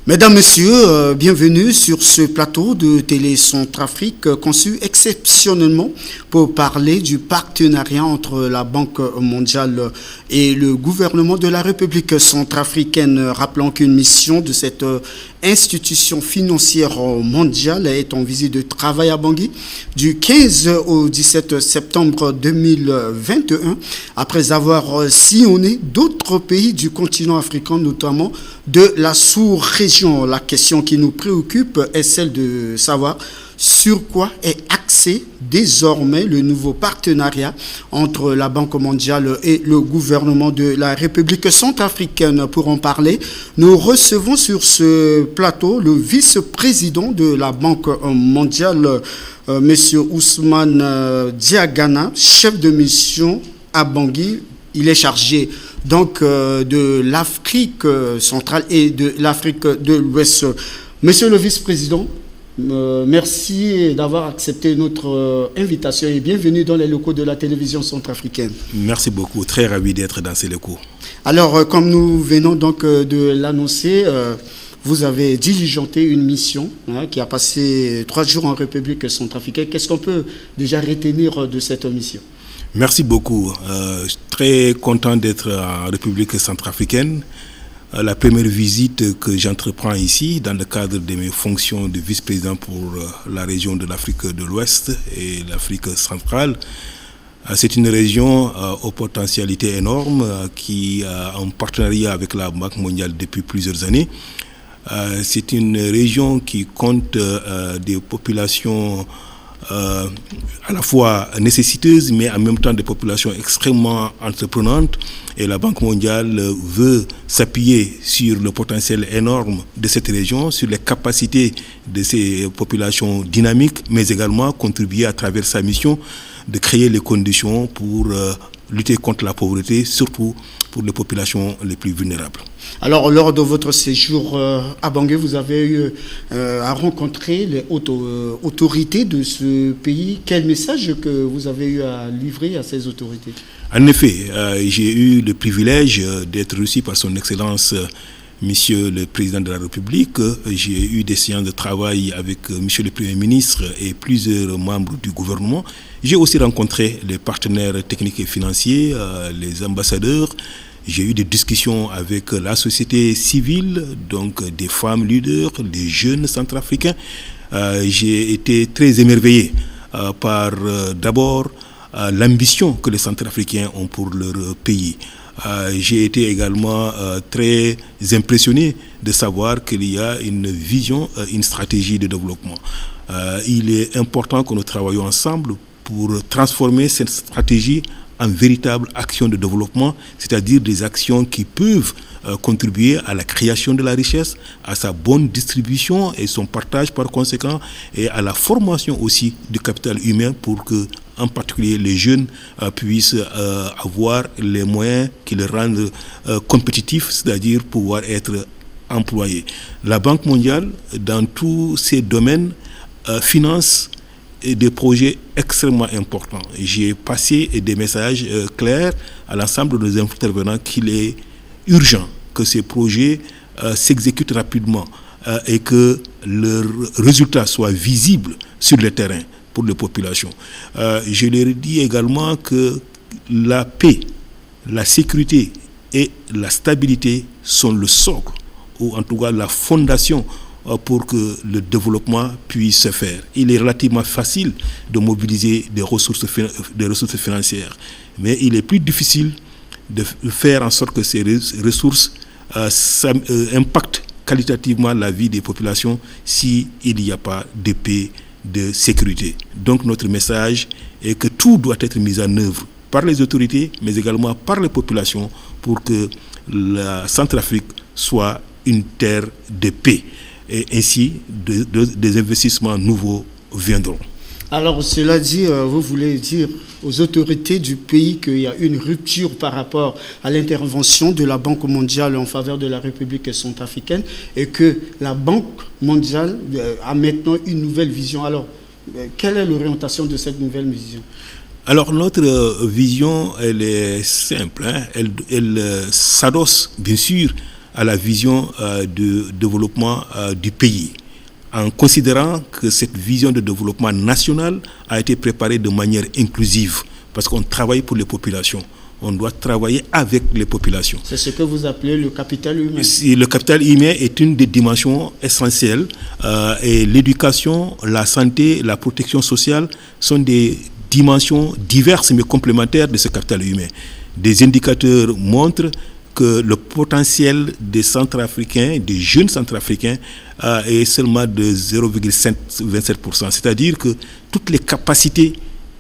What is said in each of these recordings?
Mesdames, Messieurs, bienvenue sur ce plateau de Télé Centrafrique conçu exceptionnellement pour parler du partenariat entre la Banque mondiale et le gouvernement de la République centrafricaine. Rappelons qu'une mission de cette institution financière mondiale est en visite de travail à Bangui du 15 au 17 septembre 2021 après avoir sillonné d'autres pays du continent africain, notamment de la sous-région. La question qui nous préoccupe est celle de savoir sur quoi est axé désormais le nouveau partenariat entre la Banque mondiale et le gouvernement de la République centrafricaine. Pour en parler, nous recevons sur ce plateau le vice-président de la Banque mondiale, M. Ousmane Diagana, chef de mission à Bangui. Il est chargé donc de l'Afrique centrale et de l'Afrique de l'Ouest. Monsieur le vice-président, merci d'avoir accepté notre invitation et bienvenue dans les locaux de la télévision centrafricaine. Merci beaucoup, très ravi d'être dans ces locaux. Alors, comme nous venons donc de l'annoncer, vous avez diligenté une mission qui a passé 3 jours en République centrafricaine. Qu'est-ce qu'on peut déjà retenir de cette mission ? Merci beaucoup. Très content d'être en République centrafricaine. La première visite que j'entreprends ici dans le cadre de mes fonctions de vice-président pour la région de l'Afrique de l'Ouest et l'Afrique centrale. C'est une région aux potentialités énormes qui a un partenariat avec la Banque mondiale depuis plusieurs années. C'est une région qui compte des populations à la fois nécessiteuses, mais en même temps des populations extrêmement entreprenantes. Et la Banque mondiale veut s'appuyer sur le potentiel énorme de cette région, sur les capacités de ces populations dynamiques, mais également contribuer à travers sa mission de créer les conditions pour lutter contre la pauvreté, surtout pour les populations les plus vulnérables. Alors, lors de votre séjour à Bangui, vous avez eu à rencontrer les autorités de ce pays. Quel message que vous avez eu à livrer à ces autorités ? En effet, j'ai eu le privilège d'être reçu par son Excellence Monsieur le Président de la République. J'ai eu des séances de travail avec Monsieur le Premier ministre et plusieurs membres du gouvernement. J'ai aussi rencontré les partenaires techniques et financiers, les ambassadeurs. J'ai eu des discussions avec la société civile, donc des femmes leaders, des jeunes centrafricains. J'ai été très émerveillé par d'abord l'ambition que les centrafricains ont pour leur pays. J'ai été également très impressionné de savoir qu'il y a une vision, une stratégie de développement. Il est important que nous travaillions ensemble pour transformer cette stratégie en véritable action de développement, c'est-à-dire des actions qui peuvent contribuer à la création de la richesse, à sa bonne distribution et son partage par conséquent, et à la formation aussi du capital humain pour que, en particulier, les jeunes puissent avoir les moyens qui les rendent compétitifs, c'est-à-dire pouvoir être employés. La Banque mondiale, dans tous ces domaines, finance des projets extrêmement importants. J'ai passé des messages clairs à l'ensemble de nos intervenants qu'il est urgent que ces projets s'exécutent rapidement et que leurs résultats soient visibles sur le terrain pour les populations. Je leur dis également que la paix, la sécurité et la stabilité sont le socle, ou en tout cas la fondation pour que le développement puisse se faire. Il est relativement facile de mobiliser des ressources financières, mais il est plus difficile de faire en sorte que ces ressources impactent qualitativement la vie des populations s'il n'y a pas de paix, de sécurité. Donc notre message est que tout doit être mis en œuvre par les autorités, mais également par les populations pour que la Centrafrique soit une terre de paix. Et ainsi, des investissements nouveaux viendront. Alors, cela dit, vous voulez dire aux autorités du pays qu'il y a une rupture par rapport à l'intervention de la Banque mondiale en faveur de la République centrafricaine et que la Banque mondiale a maintenant une nouvelle vision. Alors, quelle est l'orientation de cette nouvelle vision ? Alors, notre vision, elle est simple. Elle s'adosse, bien sûr, à la vision de développement du pays, en considérant que cette vision de développement national a été préparée de manière inclusive, parce qu'on travaille pour les populations. On doit travailler avec les populations. C'est ce que vous appelez le capital humain. Le capital humain est une des dimensions essentielles et l'éducation, la santé, la protection sociale sont des dimensions diverses mais complémentaires de ce capital humain. Des indicateurs montrent que le potentiel des Centrafricains, des jeunes Centrafricains, est seulement de 0,27%. C'est-à-dire que toutes les capacités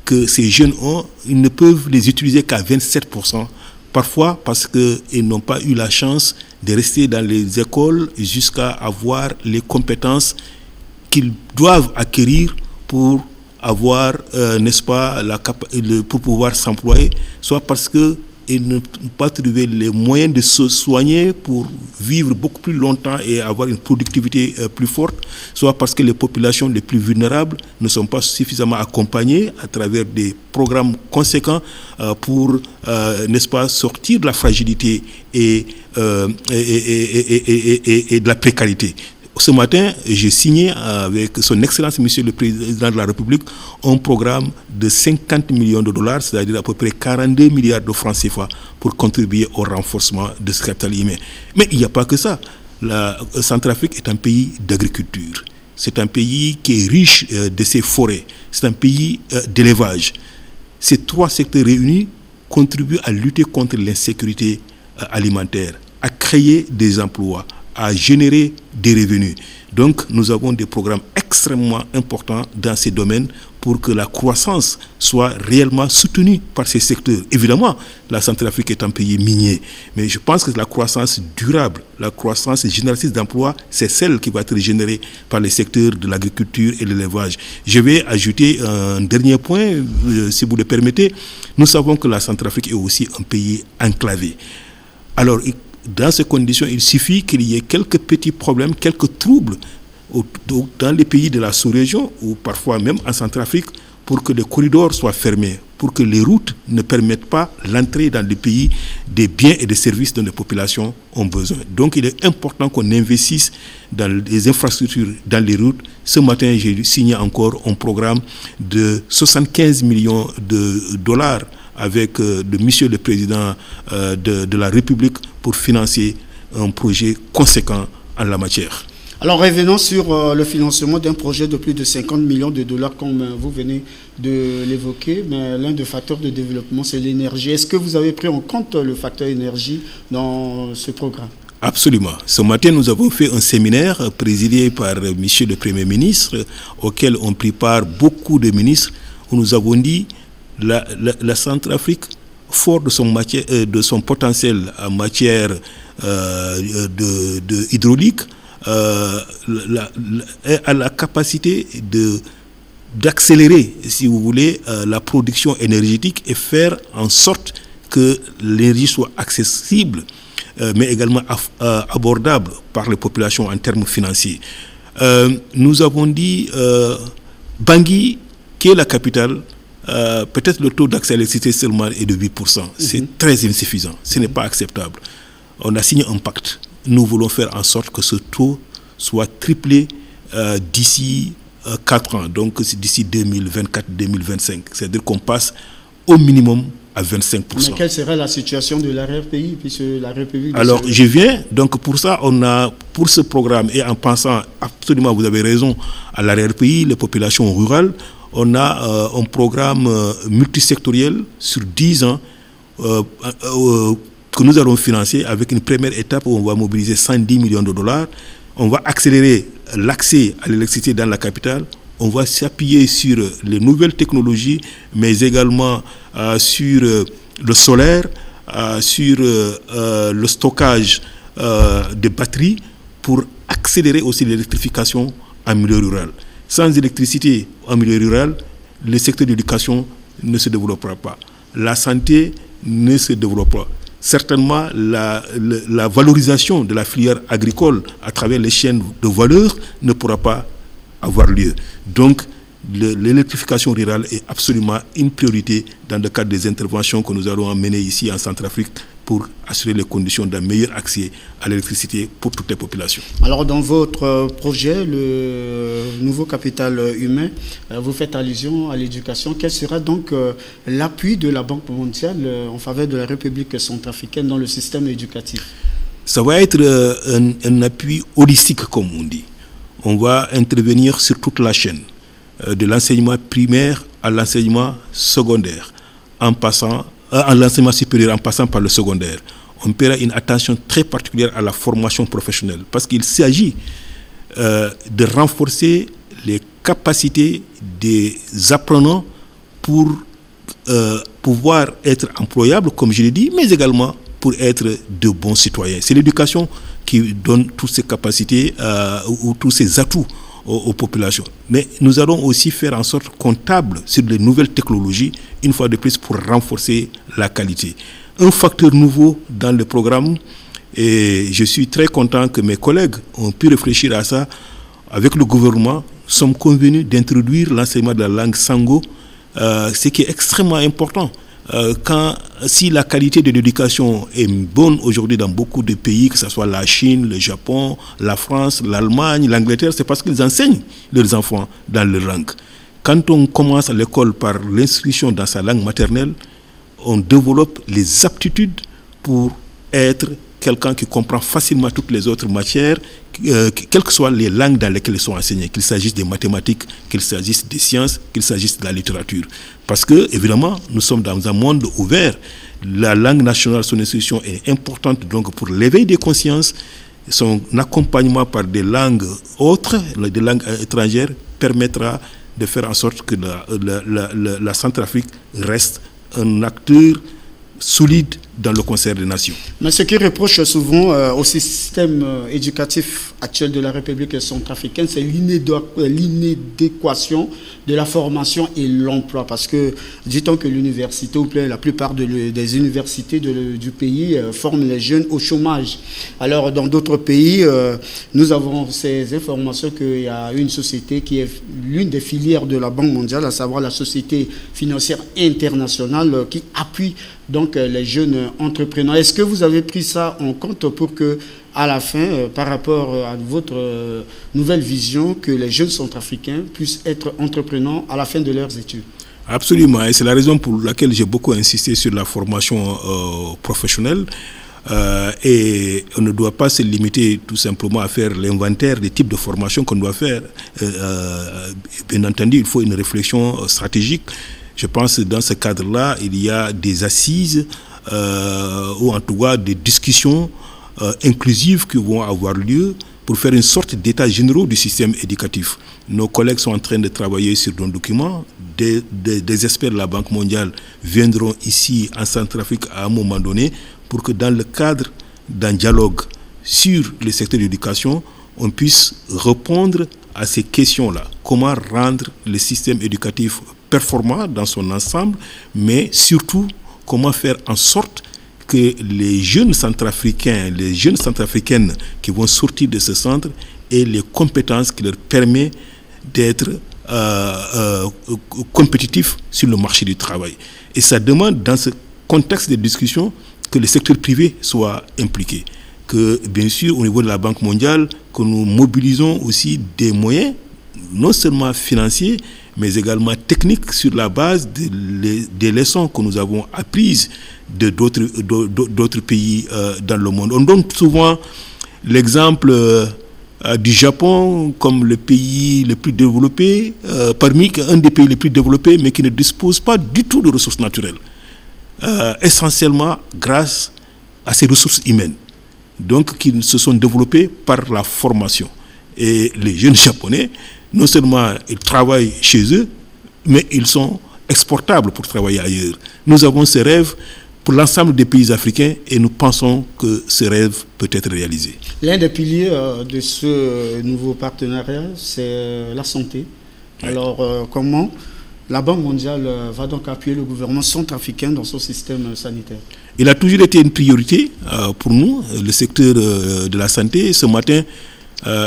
que ces jeunes ont, ils ne peuvent les utiliser qu'à 27%, parfois parce qu'ils n'ont pas eu la chance de rester dans les écoles jusqu'à avoir les compétences qu'ils doivent acquérir pour avoir, n'est-ce pas, pour pouvoir s'employer, soit parce qu'ils ne peuvent pas trouver les moyens de se soigner pour vivre beaucoup plus longtemps et avoir une productivité plus forte, soit parce que les populations les plus vulnérables ne sont pas suffisamment accompagnées à travers des programmes conséquents pour, n'est-ce pas, sortir de la fragilité et de la précarité. Ce matin, j'ai signé avec son Excellence, Monsieur le Président de la République, un programme de 50 millions de dollars, c'est-à-dire à peu près 42 milliards de francs CFA, pour contribuer au renforcement de ce capital humain. Mais il n'y a pas que ça. La Centrafrique est un pays d'agriculture. C'est un pays qui est riche de ses forêts. C'est un pays d'élevage. Ces trois secteurs réunis contribuent à lutter contre l'insécurité alimentaire, à créer des emplois, à générer des revenus. Donc, nous avons des programmes extrêmement importants dans ces domaines pour que la croissance soit réellement soutenue par ces secteurs. Évidemment, la Centrafrique est un pays minier, mais je pense que la croissance durable, la croissance génératrice d'emplois, c'est celle qui va être générée par les secteurs de l'agriculture et de l'élevage. Je vais ajouter un dernier point, si vous le permettez. Nous savons que la Centrafrique est aussi un pays enclavé. Alors, dans ces conditions, il suffit qu'il y ait quelques petits problèmes, quelques troubles dans les pays de la sous-région ou parfois même en Centrafrique pour que les corridors soient fermés, pour que les routes ne permettent pas l'entrée dans le pays des biens et des services dont les populations ont besoin. Donc il est important qu'on investisse dans les infrastructures, dans les routes. Ce matin, j'ai signé encore un programme de 75 millions de dollars avec monsieur le Président de la République pour financer un projet conséquent en la matière. Alors revenons sur le financement d'un projet de plus de 50 millions de dollars comme vous venez de l'évoquer, mais l'un des facteurs de développement c'est l'énergie. Est-ce que vous avez pris en compte le facteur énergie dans ce programme? Absolument. Ce matin, nous avons fait un séminaire présidé par monsieur le Premier ministre auquel ont pris part beaucoup de ministres où nous avons dit la Centrafrique, fort de son potentiel en matière de hydraulique, a la capacité d'accélérer, si vous voulez, la production énergétique et faire en sorte que l'énergie soit accessible, mais également abordable par les populations en termes financiers. Nous avons dit Bangui, qui est la capitale, peut-être le taux d'accès à l'électricité seulement est de 8%. C'est très insuffisant. Ce n'est pas acceptable. On a signé un pacte. Nous voulons faire en sorte que ce taux soit triplé d'ici 4 ans, donc d'ici 2024-2025. C'est-à-dire qu'on passe au minimum à 25%. Mais quelle serait la situation de l'arrière-pays puisque la République... Alors, je viens. Donc, pour ça, pour ce programme, et en pensant absolument, vous avez raison, à l'arrière-pays, les populations rurales, on a un programme multisectoriel sur 10 ans que nous allons financer avec une première étape où on va mobiliser 110 millions de dollars. On va accélérer l'accès à l'électricité dans la capitale. On va s'appuyer sur les nouvelles technologies, mais également sur le solaire, sur le stockage des batteries pour accélérer aussi l'électrification en milieu rural. Sans électricité en milieu rural, le secteur de l'éducation ne se développera pas. La santé ne se développera pas. Certainement, la valorisation de la filière agricole à travers les chaînes de valeur ne pourra pas avoir lieu. Donc, l'électrification rurale est absolument une priorité dans le cadre des interventions que nous allons mener ici en Centrafrique pour assurer les conditions d'un meilleur accès à l'électricité pour toutes les populations. Alors dans votre projet, le nouveau capital humain, vous faites allusion à l'éducation. Quel sera donc l'appui de la Banque mondiale en faveur de la République centrafricaine dans le système éducatif? Ça va être un appui holistique, comme on dit. On va intervenir sur toute la chaîne, de l'enseignement primaire à l'enseignement secondaire, en passant à l'enseignement supérieur, en passant par le secondaire. On paiera une attention très particulière à la formation professionnelle, parce qu'il s'agit de renforcer les capacités des apprenants pour pouvoir être employables, comme je l'ai dit, mais également pour être de bons citoyens. C'est l'éducation qui donne toutes ces capacités ou tous ces atouts aux populations. Mais nous allons aussi faire en sorte qu'on table sur les nouvelles technologies, une fois de plus, pour renforcer la qualité. Un facteur nouveau dans le programme, et je suis très content que mes collègues ont pu réfléchir à ça. Avec le gouvernement, nous sommes convenus d'introduire l'enseignement de la langue sango, ce qui est extrêmement important. Si la qualité de l'éducation est bonne aujourd'hui dans beaucoup de pays, que ce soit la Chine, le Japon, la France, l'Allemagne, l'Angleterre, c'est parce qu'ils enseignent leurs enfants dans leur langue. Quand on commence à l'école par l'instruction dans sa langue maternelle, on développe les aptitudes pour être quelqu'un qui comprend facilement toutes les autres matières, quelles que soient les langues dans lesquelles elles sont enseignées, qu'il s'agisse des mathématiques, qu'il s'agisse des sciences, qu'il s'agisse de la littérature. Parce que, évidemment, nous sommes dans un monde ouvert. La langue nationale, son instruction est importante donc pour l'éveil des consciences. Son accompagnement par des langues autres, des langues étrangères, permettra de faire en sorte que la Centrafrique reste un acteur solide dans le concert des nations. Mais ce qui reproche souvent au système éducatif actuel de la République centrafricaine, c'est l'inadéquation de la formation et l'emploi. Parce que, dit-on que l'université, ou la plupart des universités du pays forment les jeunes au chômage. Alors, dans d'autres pays, nous avons ces informations qu'il y a une société qui est l'une des filières de la Banque mondiale, à savoir la Société financière internationale, qui appuie donc les jeunes entrepreneurs. Est-ce que vous avez pris ça en compte pour que, à la fin, par rapport à votre nouvelle vision, que les jeunes centrafricains puissent être entrepreneurs à la fin de leurs études? Absolument, et c'est la raison pour laquelle j'ai beaucoup insisté sur la formation professionnelle. Et on ne doit pas se limiter tout simplement à faire l'inventaire des types de formation qu'on doit faire. Bien entendu, il faut une réflexion stratégique. Je pense que dans ce cadre-là, il y a des assises ou en tout cas des discussions inclusives qui vont avoir lieu pour faire une sorte d'état général du système éducatif. Nos collègues sont en train de travailler sur un document. Des experts de la Banque mondiale viendront ici en Centrafrique à un moment donné pour que dans le cadre d'un dialogue sur le secteur de l'éducation, on puisse répondre à ces questions-là. Comment rendre le système éducatif performant dans son ensemble, mais surtout comment faire en sorte que les jeunes centrafricains, les jeunes centrafricaines qui vont sortir de ce centre aient les compétences qui leur permettent d'être compétitifs sur le marché du travail. Et ça demande, dans ce contexte de discussion, que le secteur privé soit impliqué. Que, bien sûr, au niveau de la Banque mondiale, que nous mobilisons aussi des moyens, non seulement financiers, mais également techniques, sur la base des leçons que nous avons apprises de d'autres pays dans le monde. On donne souvent l'exemple du Japon comme le pays le plus développé, un des pays les plus développés, mais qui ne dispose pas du tout de ressources naturelles, essentiellement grâce à ses ressources humaines, donc qui se sont développées par la formation. Et les jeunes Japonais, non seulement ils travaillent chez eux, mais ils sont exportables pour travailler ailleurs. Nous avons ce rêve pour l'ensemble des pays africains et nous pensons que ce rêve peut être réalisé. L'un des piliers de ce nouveau partenariat, c'est la santé. Oui. Alors, comment la Banque mondiale va donc appuyer le gouvernement centrafricain dans son système sanitaire? Il a toujours été une priorité pour nous, le secteur de la santé. Ce matin,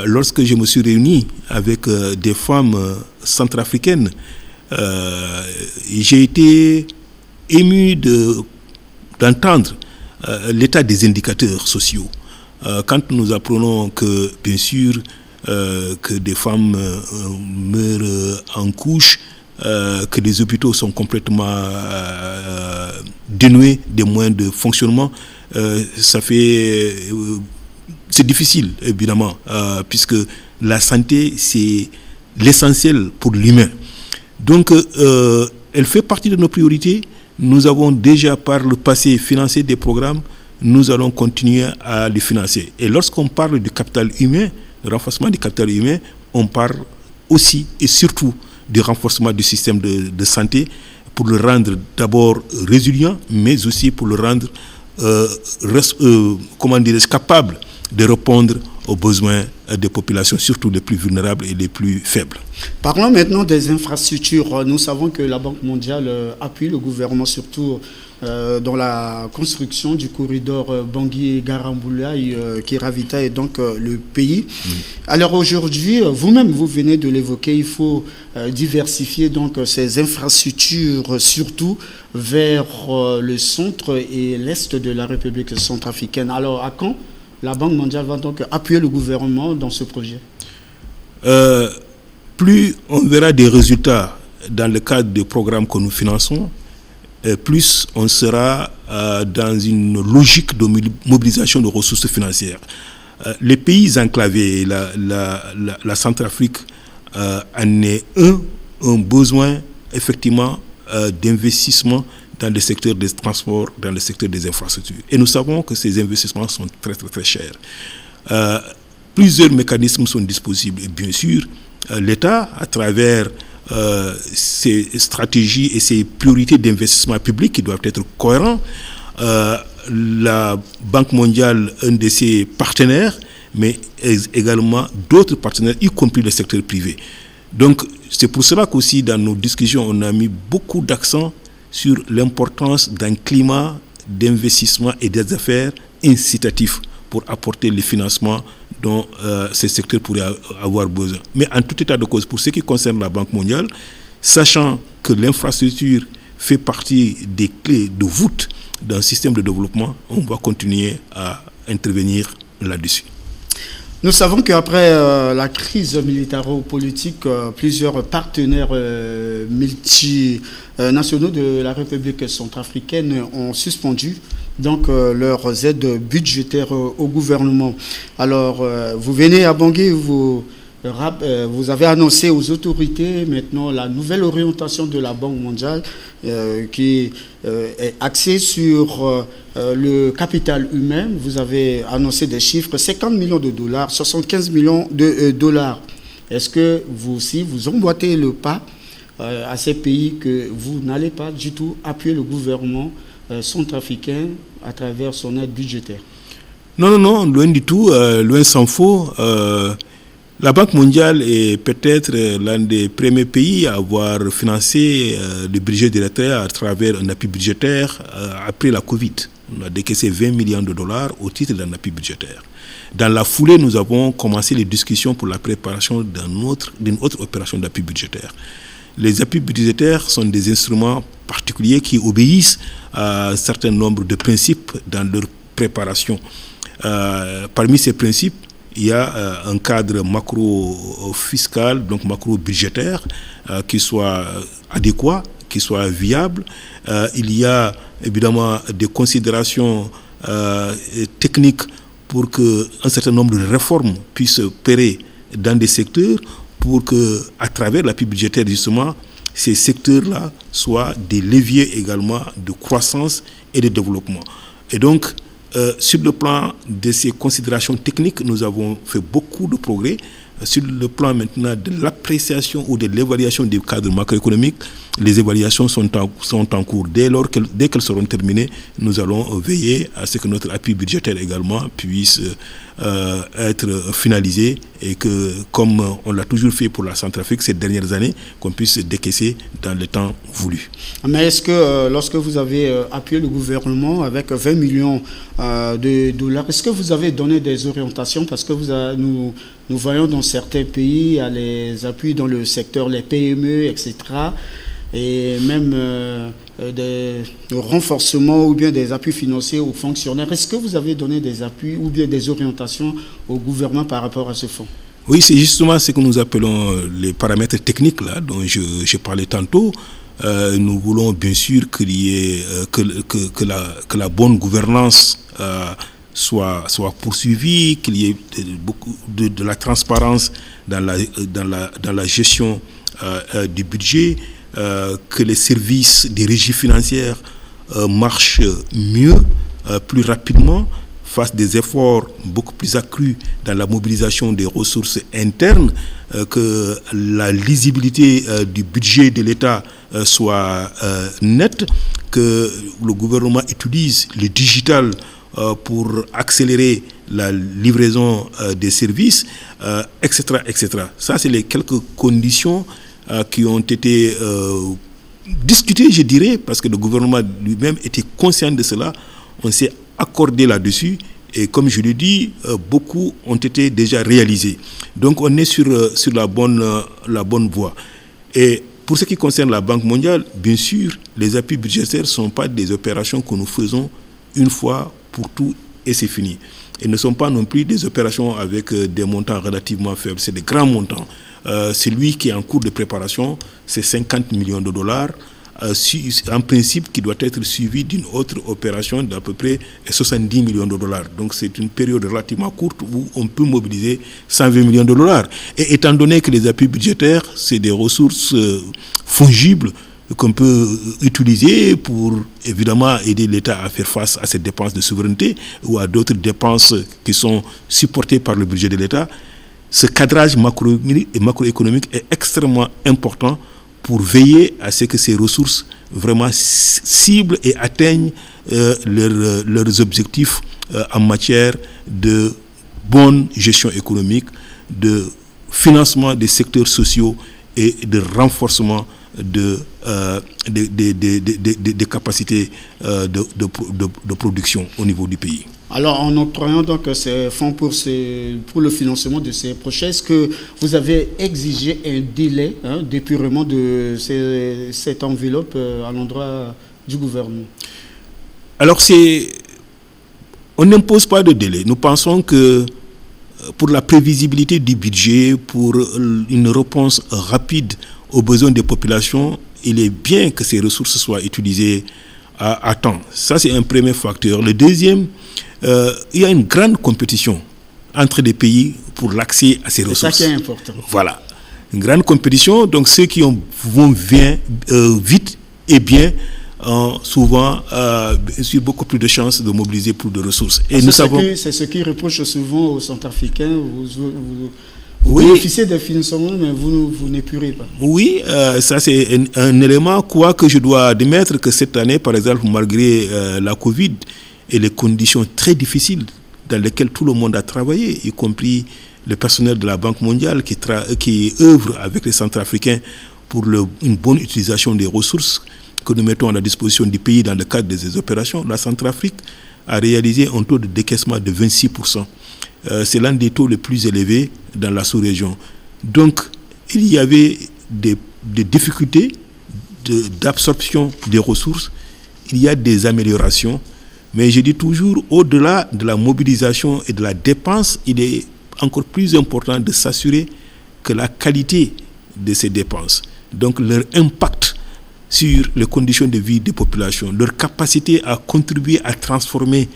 lorsque je me suis réuni avec des femmes centrafricaines, j'ai été ému d'entendre l'état des indicateurs sociaux. Quand nous apprenons que, bien sûr, que des femmes meurent en couche, que les hôpitaux sont complètement dénués des moyens de fonctionnement, c'est difficile, évidemment, puisque la santé, c'est l'essentiel pour l'humain. Donc, elle fait partie de nos priorités. Nous avons déjà, par le passé, financé des programmes. Nous allons continuer à les financer. Et lorsqu'on parle du capital humain, le renforcement du capital humain, on parle aussi et surtout du renforcement du système de santé pour le rendre d'abord résilient, mais aussi pour le rendre capable de répondre aux besoins des populations, surtout les plus vulnérables et les plus faibles. Parlons maintenant des infrastructures. Nous savons que la Banque mondiale appuie le gouvernement surtout dans la construction du corridor Bangui-Garamboulaye qui ravitaille donc le pays. Alors aujourd'hui, vous-même, vous venez de l'évoquer, il faut diversifier donc ces infrastructures surtout vers le centre et l'est de la République centrafricaine. Alors à quand la Banque mondiale va donc appuyer le gouvernement dans ce projet? Plus on verra des résultats dans le cadre des programmes que nous finançons, plus on sera dans une logique de mobilisation de ressources financières. Les pays enclavés, la Centrafrique en est un besoin effectivement d'investissement dans le secteur des transports, dans le secteur des infrastructures. Et nous savons que ces investissements sont très très très chers. Plusieurs mécanismes sont disponibles et bien sûr, l'État, à travers ses stratégies et ses priorités d'investissement public qui doivent être cohérents, la Banque mondiale, un de ses partenaires, mais également d'autres partenaires, y compris le secteur privé. Donc, c'est pour cela qu'aussi dans nos discussions, on a mis beaucoup d'accent sur l'importance d'un climat d'investissement et des affaires incitatifs pour apporter les financements dont ces secteurs pourraient avoir besoin. Mais en tout état de cause, pour ce qui concerne la Banque mondiale, sachant que l'infrastructure fait partie des clés de voûte d'un système de développement, on va continuer à intervenir là-dessus. Nous savons qu'après la crise militaro-politique, plusieurs partenaires multinationaux de la République centrafricaine ont suspendu donc leurs aides budgétaires au gouvernement. Alors, vous venez à Bangui, vous avez annoncé aux autorités maintenant la nouvelle orientation de la Banque mondiale qui est axée sur le capital humain. Vous avez annoncé des chiffres, 50 millions de dollars, 75 millions de dollars. Est-ce que vous aussi, vous emboîtez le pas à ces pays que vous n'allez pas du tout appuyer le gouvernement centrafricain à travers son aide budgétaire? Non, loin du tout, loin s'en faut. La Banque mondiale est peut-être l'un des premiers pays à avoir financé le budget de l'État à travers un appui budgétaire après la Covid. On a décaissé 20 millions de dollars au titre d'un appui budgétaire. Dans la foulée, nous avons commencé les discussions pour la préparation d'une autre opération d'appui budgétaire. Les appuis budgétaires sont des instruments particuliers qui obéissent à un certain nombre de principes dans leur préparation. Parmi ces principes, il y a un cadre macro-fiscal, donc macro-budgétaire, qui soit adéquat, qui soit viable. Il y a évidemment des considérations techniques pour qu'un certain nombre de réformes puissent opérer dans des secteurs, pour qu'à travers l'appui budgétaire, justement, ces secteurs-là soient des leviers également de croissance et de développement. Et donc, sur le plan de ces considérations techniques, nous avons fait beaucoup de progrès. Sur le plan maintenant de l'appréciation ou de l'évaluation des cadres macroéconomiques, les évaluations sont en cours. Dès qu'elles seront terminées, nous allons veiller à ce que notre appui budgétaire également puisse être finalisé et que, comme on l'a toujours fait pour la Centrafrique ces dernières années, qu'on puisse décaisser dans le temps voulu. Mais est-ce que lorsque vous avez appuyé le gouvernement avec 20 millions de dollars, est-ce que vous avez donné des orientations? Parce que nous voyons dans certains pays, il y a les appuis dans le secteur, les PME, etc. et même des renforcements ou bien des appuis financiers aux fonctionnaires. Est-ce que vous avez donné des appuis ou bien des orientations au gouvernement par rapport à ce fonds? Oui, c'est justement ce que nous appelons les paramètres techniques là, dont je parlais tantôt. Nous voulons bien sûr qu'il y ait que la bonne gouvernance soit poursuivie, qu'il y ait beaucoup de la transparence dans la gestion du budget, que les services des régies financières marchent mieux, plus rapidement, fassent des efforts beaucoup plus accrus dans la mobilisation des ressources internes, que la lisibilité du budget de l'État soit nette, que le gouvernement utilise le digital pour accélérer la livraison des services, etc., etc. Ça, c'est les quelques conditions qui ont été discutées, je dirais, parce que le gouvernement lui-même était conscient de cela. On s'est accordé là-dessus et comme je l'ai dit, beaucoup ont été déjà réalisés. Donc on est sur la bonne voie. Et pour ce qui concerne la Banque mondiale, bien sûr, les appuis budgétaires ne sont pas des opérations que nous faisons une fois pour tout et c'est fini. Et ne sont pas non plus des opérations avec des montants relativement faibles, c'est des grands montants. Celui qui est en cours de préparation, c'est 50 millions de dollars, en principe qui doit être suivi d'une autre opération d'à peu près 70 millions de dollars. Donc c'est une période relativement courte où on peut mobiliser 120 millions de dollars. Et étant donné que les appuis budgétaires, c'est des ressources fongibles qu'on peut utiliser pour évidemment aider l'État à faire face à ces dépenses de souveraineté ou à d'autres dépenses qui sont supportées par le budget de l'État, ce cadrage macroéconomique est extrêmement important pour veiller à ce que ces ressources vraiment ciblent et atteignent leurs objectifs en matière de bonne gestion économique, de financement des secteurs sociaux et de renforcement des capacités de production au niveau du pays. Alors, en octroyant donc ces fonds pour le financement de ces projets, est-ce que vous avez exigé un délai d'épurement de cette enveloppe à l'endroit du gouvernement? Alors, on n'impose pas de délai. Nous pensons que pour la prévisibilité du budget, pour une réponse rapide aux besoins des populations, il est bien que ces ressources soient utilisées à temps. Ça, c'est un premier facteur. Le deuxième, il y a une grande compétition entre les pays pour l'accès à ces ressources. C'est ça qui est important. Voilà. Une grande compétition. Donc, ceux qui vont vite et bien ont souvent beaucoup plus de chances de mobiliser plus de ressources. Et c'est ce qui reproche souvent aux Centrafricains. Vous bénéficiez des financements, mais vous n'épurez pas. Oui, ça c'est un élément, quoique je dois admettre que cette année, par exemple, malgré la Covid et les conditions très difficiles dans lesquelles tout le monde a travaillé, y compris le personnel de la Banque mondiale qui œuvre avec les Centrafricains pour une bonne utilisation des ressources que nous mettons à la disposition du pays dans le cadre de ces opérations, la Centrafrique a réalisé un taux de décaissement de 26%. C'est l'un des taux les plus élevés dans la sous-région. Donc, il y avait des difficultés d'absorption des ressources, il y a des améliorations, mais je dis toujours, au-delà de la mobilisation et de la dépense, il est encore plus important de s'assurer que la qualité de ces dépenses, donc leur impact sur les conditions de vie des populations, leur capacité à contribuer à transformer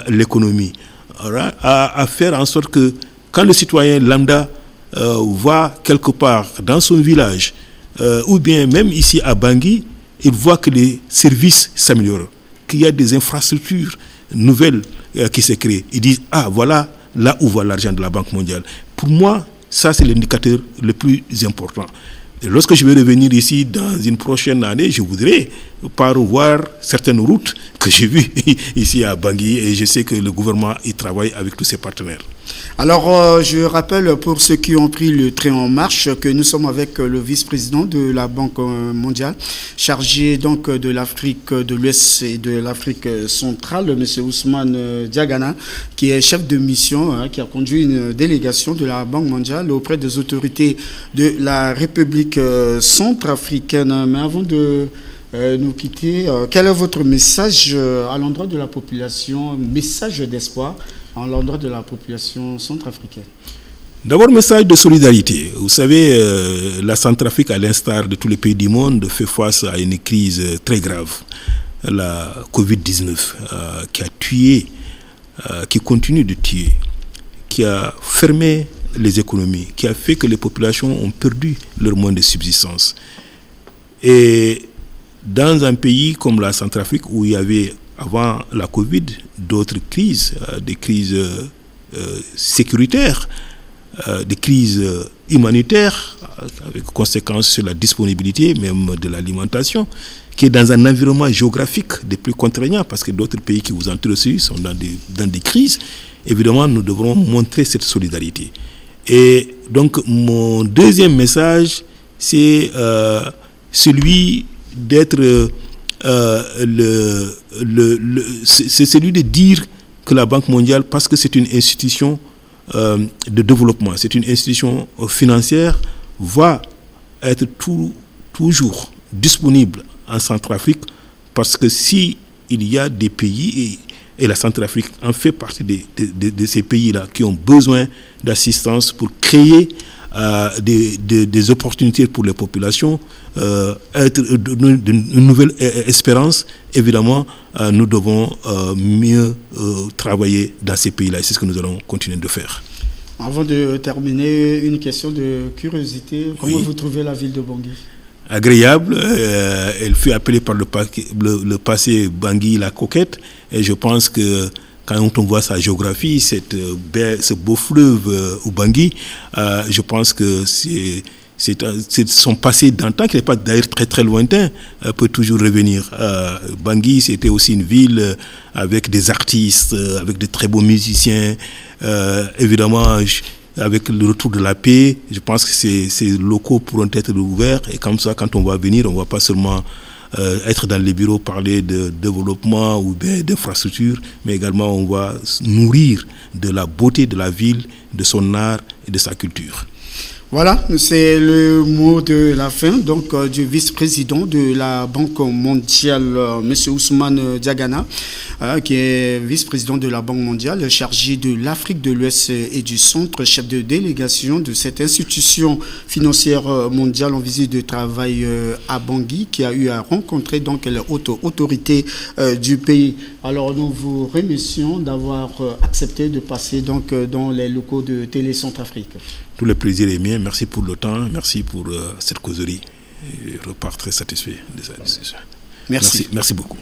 l'économie, à faire en sorte que quand le citoyen lambda va quelque part dans son village, ou bien même ici à Bangui, il voit que les services s'améliorent, qu'il y a des infrastructures nouvelles qui se créent. Ils disent, voilà là où va l'argent de la Banque mondiale. Pour moi, ça c'est l'indicateur le plus important. Et lorsque je vais revenir ici dans une prochaine année, je voudrais parcourir certaines routes que j'ai vues ici à Bangui et je sais que le gouvernement y travaille avec tous ses partenaires. Alors, je rappelle pour ceux qui ont pris le train en marche que nous sommes avec le vice-président de la Banque mondiale, chargé donc de l'Afrique de l'Ouest et de l'Afrique centrale, M. Ousmane Diagana, qui est chef de mission, qui a conduit une délégation de la Banque mondiale auprès des autorités de la République centrafricaine. Mais avant de nous quitter, quel est votre message à l'endroit de la population, message d'espoir à l'endroit de la population centrafricaine? D'abord, message de solidarité. Vous savez, la Centrafrique, à l'instar de tous les pays du monde, fait face à une crise très grave. La Covid-19, qui a tué, qui continue de tuer, qui a fermé les économies, qui a fait que les populations ont perdu leur moyen de subsistance. Et dans un pays comme la Centrafrique, où il y avait avant la Covid d'autres crises, des crises sécuritaires, des crises humanitaires, avec conséquences sur la disponibilité même de l'alimentation, qui est dans un environnement géographique des plus contraignants, parce que d'autres pays qui vous entourent aussi sont dans des crises. Évidemment, nous devrons montrer cette solidarité. Et donc, mon deuxième message, c'est celui d'être c'est celui de dire que la Banque mondiale, parce que c'est une institution de développement, c'est une institution financière, va être toujours disponible en Centrafrique, parce que si il y a des pays, et la Centrafrique en fait partie de ces pays-là, qui ont besoin d'assistance pour créer des opportunités pour les populations, une nouvelle espérance, évidemment, nous devons mieux travailler dans ces pays-là. Et c'est ce que nous allons continuer de faire. Avant de terminer, une question de curiosité. Comment vous trouvez la ville de Bangui? Agréable. Elle fut appelée par le passé Bangui la coquette. Et je pense que quand on voit sa géographie, ce beau fleuve Ubangui, je pense que c'est son passé d'antan, qui n'est pas d'ailleurs très très lointain, peut toujours revenir. Bangui, c'était aussi une ville avec des artistes, avec de très beaux musiciens. Évidemment, avec le retour de la paix, je pense que ces locaux pourront être ouverts. Et comme ça, quand on va venir, on ne va pas seulement être dans les bureaux, parler de développement ou d'infrastructures, mais également on va nourrir de la beauté de la ville, de son art et de sa culture. Voilà, c'est le mot de la fin donc du vice-président de la Banque mondiale, M. Ousmane Diagana, qui est vice-président de la Banque mondiale, chargé de l'Afrique de l'Ouest et du Centre, chef de délégation de cette institution financière mondiale en visite de travail à Bangui, qui a eu à rencontrer donc les hautes autorités du pays. Alors nous vous remercions d'avoir accepté de passer donc dans les locaux de Télé Centrafrique. Tout le plaisir est mien. Merci pour le temps. Merci pour cette causerie. Je repars très satisfait de ça. Merci. Merci beaucoup.